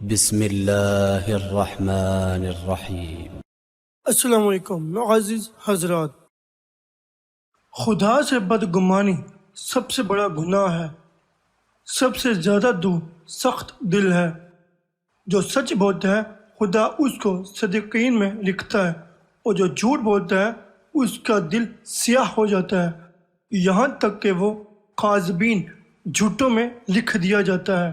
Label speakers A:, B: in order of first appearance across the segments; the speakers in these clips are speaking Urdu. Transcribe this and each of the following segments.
A: بسم اللہ الرحمن الرحیم۔
B: السلام علیکم معزز حضرات، خدا سے بدگمانی سب سے بڑا گناہ ہے، سب سے زیادہ سخت دل ہے۔ جو سچ بولتا ہے خدا اس کو صدیقین میں لکھتا ہے، اور جو جھوٹ بولتا ہے اس کا دل سیاہ ہو جاتا ہے، یہاں تک کہ وہ کاذبین جھوٹوں میں لکھ دیا جاتا ہے۔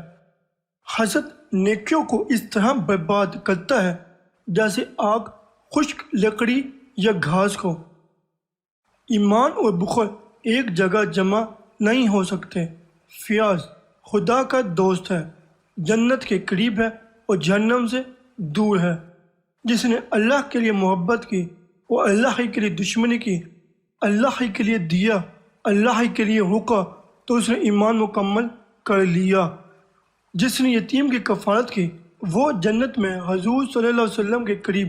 B: حسد نیکیوں کو اس طرح برباد کرتا ہے جیسے آگ خشک لکڑی یا گھاس کو۔ ایمان اور بخل ایک جگہ جمع نہیں ہو سکتے۔ فیاض خدا کا دوست ہے، جنت کے قریب ہے اور جہنم سے دور ہے۔ جس نے اللہ کے لیے محبت کی وہ اللہ ہی کے لیے دشمنی کی، اللہ ہی کے لیے دیا، اللہ ہی کے لیے رکا تو اس نے ایمان مکمل کر لیا۔ جس نے یتیم کی کفالت کی وہ جنت میں حضور صلی اللہ علیہ وسلم کے قریب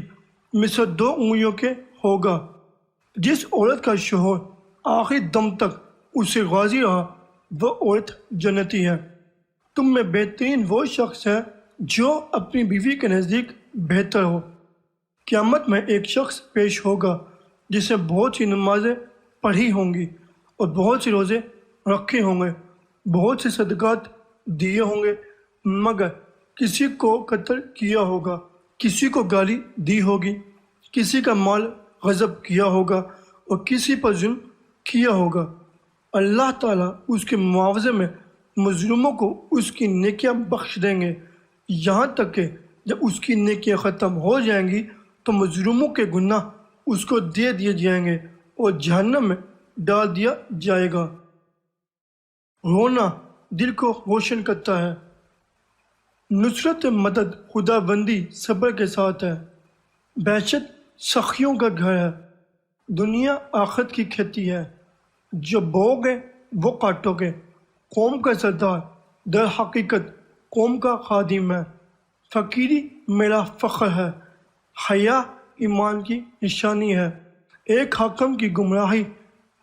B: مثل 2 انگلیوں کے ہوگا۔ جس عورت کا شوہر آخری دم تک اسے راضی رہا وہ عورت جنتی ہے۔ تم میں بہترین وہ شخص ہے جو اپنی بیوی کے نزدیک بہتر ہو۔ قیامت میں ایک شخص پیش ہوگا جس نے بہت سی نمازیں پڑھی ہوں گی اور بہت سے روزے رکھے ہوں گے، بہت سے صدقات دیے ہوں گے، مگر کسی کو قتل کیا ہوگا، کسی کو گالی دی ہوگی، کسی کا مال غصب کیا ہوگا اور کسی پر ظلم کیا ہوگا۔ اللہ تعالیٰ اس کے معاوضے میں مظلوموں کو اس کی نیکیاں بخش دیں گے، یہاں تک کہ جب اس کی نیکیاں ختم ہو جائیں گی تو مظلوموں کے گناہ اس کو دے دیے جائیں گے اور جہنم میں ڈال دیا جائے گا۔ رونا دل کو روشن کرتا ہے۔ نصرت مدد خدا بندی صبر کے ساتھ ہے۔ بہشت سخیوں کا گھر ہے، دنیا آخرت کی کھیتی ہے۔ جو بو گے وہ کاٹو گے۔ قوم کا سردار در حقیقت قوم کا خادم ہے۔ فقیری میرا فخر ہے، حیا ایمان کی نشانی ہے۔ ایک حاکم کی گمراہی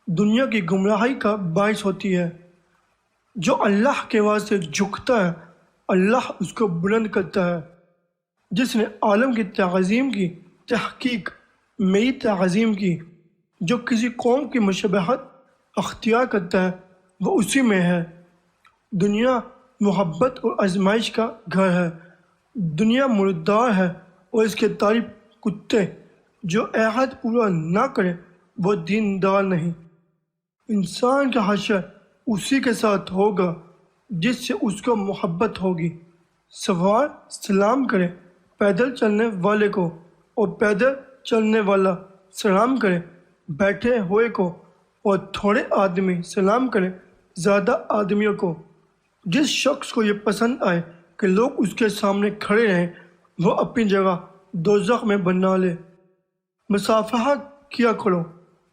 B: دنیا کی گمراہی کا باعث ہوتی ہے۔ جو اللہ کے واسطے جھکتا ہے اللہ اس کو بلند کرتا ہے۔ جس نے عالم کی تعظیم کی تحقیق میری تعظیم کی۔ جو کسی قوم کی مشابہت اختیار کرتا ہے وہ اسی میں ہے۔ دنیا محبت اور آزمائش کا گھر ہے۔ دنیا مردار ہے اور اس کے طالب کتے۔ جو عہد پورا نہ کرے وہ دیندار نہیں۔ انسان کا حشر اسی کے ساتھ ہوگا جس سے اس کو محبت ہوگی۔ سوار سلام کرے پیدل چلنے والے کو اور پیدل چلنے والا سلام کرے بیٹھے ہوئے کو، اور تھوڑے آدمی سلام کرے زیادہ آدمیوں کو۔ جس شخص کو یہ پسند آئے کہ لوگ اس کے سامنے کھڑے رہیں وہ اپنی جگہ دوزخ میں بنا لے۔ مصافحہ کیا کرو،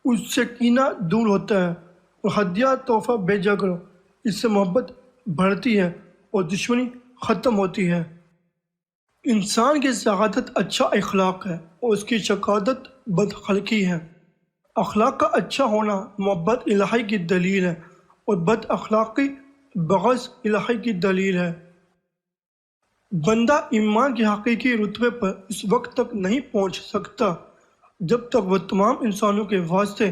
B: اس سے کینہ دور ہوتا ہے، اور ہدیہ تحفہ بھیجا کرو، اس سے محبت بڑھتی ہے اور دشمنی ختم ہوتی ہے۔ انسان کی سعادت اچھا اخلاق ہے اور اس کی شقاوت بدخلقی ہے۔ اخلاق کا اچھا ہونا محبت الہی کی دلیل ہے اور بد اخلاقی بغض الہی کی دلیل ہے۔ بندہ ایمان کے حقیقی رتبے پر اس وقت تک نہیں پہنچ سکتا جب تک وہ تمام انسانوں کے واسطے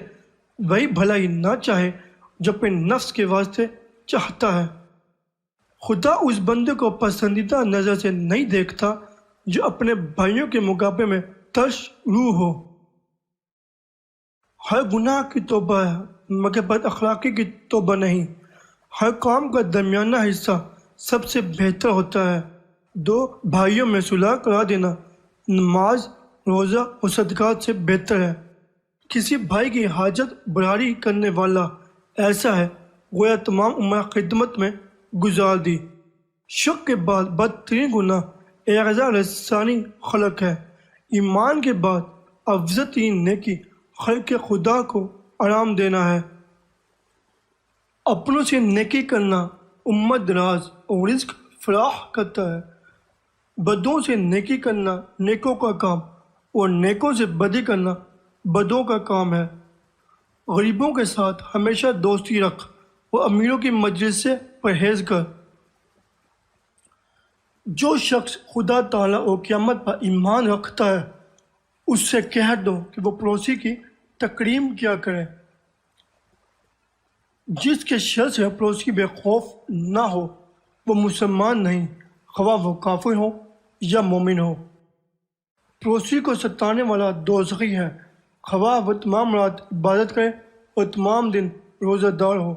B: وہی بھلائی نہ چاہے جو اپنے نفس کے واسطے چاہتا ہے۔ خدا اس بندے کو پسندیدہ نظر سے نہیں دیکھتا جو اپنے بھائیوں کے مقابلے میں ترش روح ہو۔ ہر گناہ کی توبہ ہے مگر بد اخلاقی کی توبہ نہیں۔ ہر کام کا درمیانہ حصہ سب سے بہتر ہوتا ہے۔ 2 بھائیوں میں صلح کرا دینا نماز روزہ اور صدقات سے بہتر ہے۔ کسی بھائی کی حاجت براری کرنے والا ایسا ہے گویا تمام عمر خدمت میں گزار دی۔ شرک کے بعد بدترین گناہ اعزا رسانی خلق ہے۔ ایمان کے بعد افضل ترین نیکی خلق خدا کو آرام دینا ہے۔ اپنوں سے نیکی کرنا امت دراز اور رزق فراہ کرتا ہے۔ بدوں سے نیکی کرنا نیکوں کا کام اور نیکوں سے بدی کرنا بدوں کا کام ہے۔ غریبوں کے ساتھ ہمیشہ دوستی رکھ اور امیروں کی مجلس سے پرہیز کر۔ جو شخص خدا تعالیٰ اور قیامت پر ایمان رکھتا ہے اس سے کہہ دو کہ وہ پڑوسی کی تکریم کیا کرے۔ جس کے شر سے پڑوسی بے خوف نہ ہو وہ مسلمان نہیں، خواہ وہ کافر ہو یا مومن ہو۔ پڑوسی کو ستانے والا دوزخی ہے، خواہ وہ تمام رات عبادت کرے اور تمام دن روزہ دار ہو۔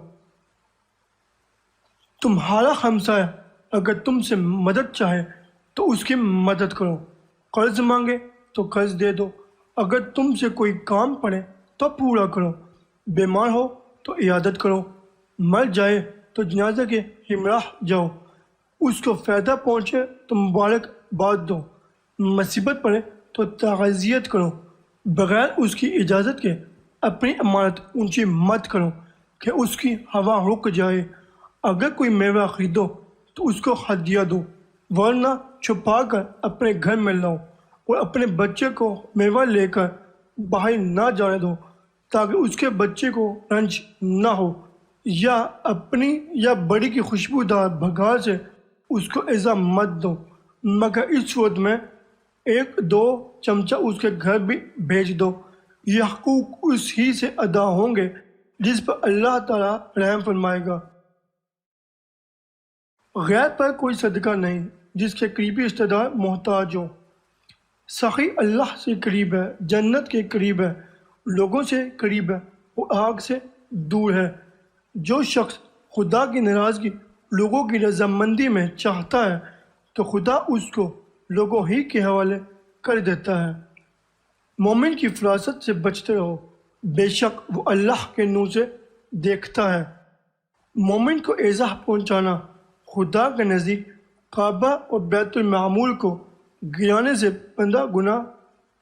B: تمہارا ہمسایہ اگر تم سے مدد چاہے تو اس کی مدد کرو، قرض مانگے تو قرض دے دو، اگر تم سے کوئی کام پڑے تو پورا کرو، بیمار ہو تو عیادت کرو، مر جائے تو جنازہ کے ہمراہ جاؤ، اس کو فائدہ پہنچے تو مبارک باد دو، مصیبت پڑے تو تعزیت کرو، بغیر اس کی اجازت کے اپنی امانت اونچی مت کرو کہ اس کی ہوا رک جائے، اگر کوئی میوہ خریدو تو اس کو ہدیہ دو، ورنہ چھپا کر اپنے گھر میں لاؤ اور اپنے بچے کو میوہ لے کر باہر نہ جانے دو تاکہ اس کے بچے کو رنج نہ ہو، یا اپنی یا بڑی کی خوشبودار بگھار سے اس کو ایذا مت دو، مگر اس صورت میں 1-2 چمچہ اس کے گھر بھی بھیج دو، یہ حقوق اس ہی سے ادا ہوں گے جس پر اللہ تعالیٰ رحم فرمائے گا۔ غیر پر کوئی صدقہ نہیں جس کے قریبی رشتہ دار محتاج ہو۔ سخی اللہ سے قریب ہے، جنت کے قریب ہے، لوگوں سے قریب ہے اور آگ سے دور ہے۔ جو شخص خدا کی ناراضگی لوگوں کی رضامندی میں چاہتا ہے تو خدا اس کو لوگوں ہی کے حوالے کر دیتا ہے۔ مومن کی فراست سے بچتے رہو، بے شک وہ اللہ کے نور سے دیکھتا ہے۔ مومن کو ایذا پہنچانا خدا کے نزدیک کعبہ اور بیت المعمور کو گرانے سے 15 گنا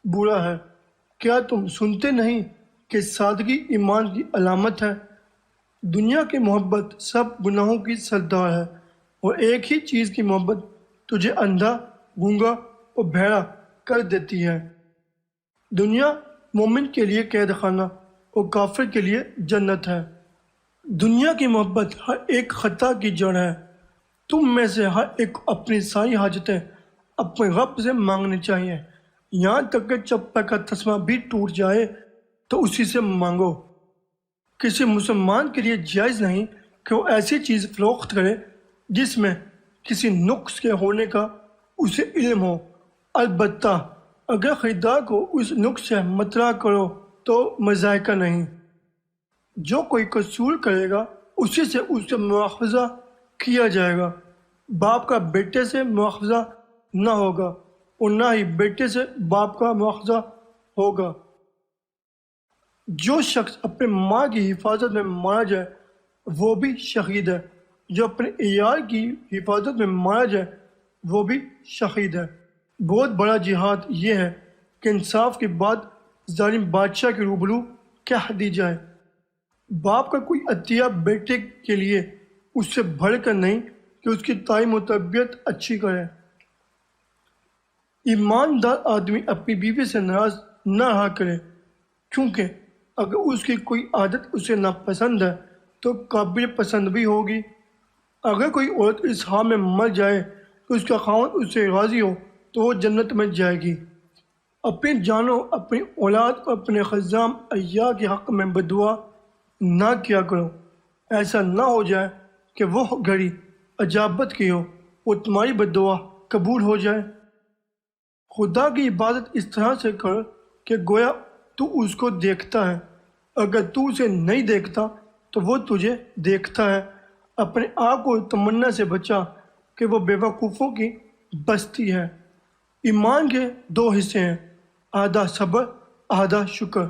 B: برا ہے۔ کیا تم سنتے نہیں کہ سادگی ایمان کی علامت ہے؟ دنیا کی محبت سب گناہوں کی سردار ہے، اور ایک ہی چیز کی محبت تجھے اندھا، گونگا اور بہرا کر دیتی ہے۔ دنیا مومن کے لیے قید خانہ اور کافر کے لیے جنت ہے۔ دنیا کی محبت ہر ایک خطا کی جڑ ہے۔ تم میں سے ہر ایک کو اپنی ساری حاجتیں اپنے رب سے مانگنی چاہیے، یہاں تک کہ چپل کا تسمہ بھی ٹوٹ جائے تو اسی سے مانگو۔ کسی مسلمان کے لیے جائز نہیں کہ وہ ایسی چیز فروخت کرے جس میں کسی نقص کے ہونے کا اسے علم ہو، البتہ اگر خریدار کو اس نقص سے مطلع کرو تو مذائقہ نہیں۔ جو کوئی قصور کرے گا اسی سے اس سے مواخذہ کیا جائے گا۔ باپ کا بیٹے سے مواخذہ نہ ہوگا اور نہ ہی بیٹے سے باپ کا مواخذہ ہوگا۔ جو شخص اپنے ماں کی حفاظت میں مارا جائے وہ بھی شہید ہے، جو اپنے عیال کی حفاظت میں مارا جائے وہ بھی شہید ہے۔ بہت بڑا جہاد یہ ہے کہ انصاف کے بعد ظالم بادشاہ کے روبرو کہہ دی جائے۔ باپ کا کوئی عطیہ بیٹے کے لیے اس سے بڑھ کر نہیں کہ اس کی تعلیم و تربیت اچھی کرے۔ ایماندار آدمی اپنی بیوی سے ناراض نہ رہا کرے، کیونکہ اگر اس کی کوئی عادت اسے ناپسند ہے تو قابل پسند بھی ہوگی۔ اگر کوئی عورت اس حال میں مر جائے کہ اس کا خاوند اس سے راضی ہو تو وہ جنت میں جائے گی۔ اپنی جانوں، اپنی اولاد اور اپنے خزام عیال کے حق میں بددعا نہ کیا کرو، ایسا نہ ہو جائے کہ وہ گھڑی اجابت کی ہو اور تمہاری بددعا قبول ہو جائے۔ خدا کی عبادت اس طرح سے کر کہ گویا تو اس کو دیکھتا ہے، اگر تو اسے نہیں دیکھتا تو وہ تجھے دیکھتا ہے۔ اپنے آپ کو تمنا سے بچا کہ وہ بے وقوفوں کی بستی ہے۔ ایمان کے 2 حصے ہیں، آدھا صبر، آدھا شکر۔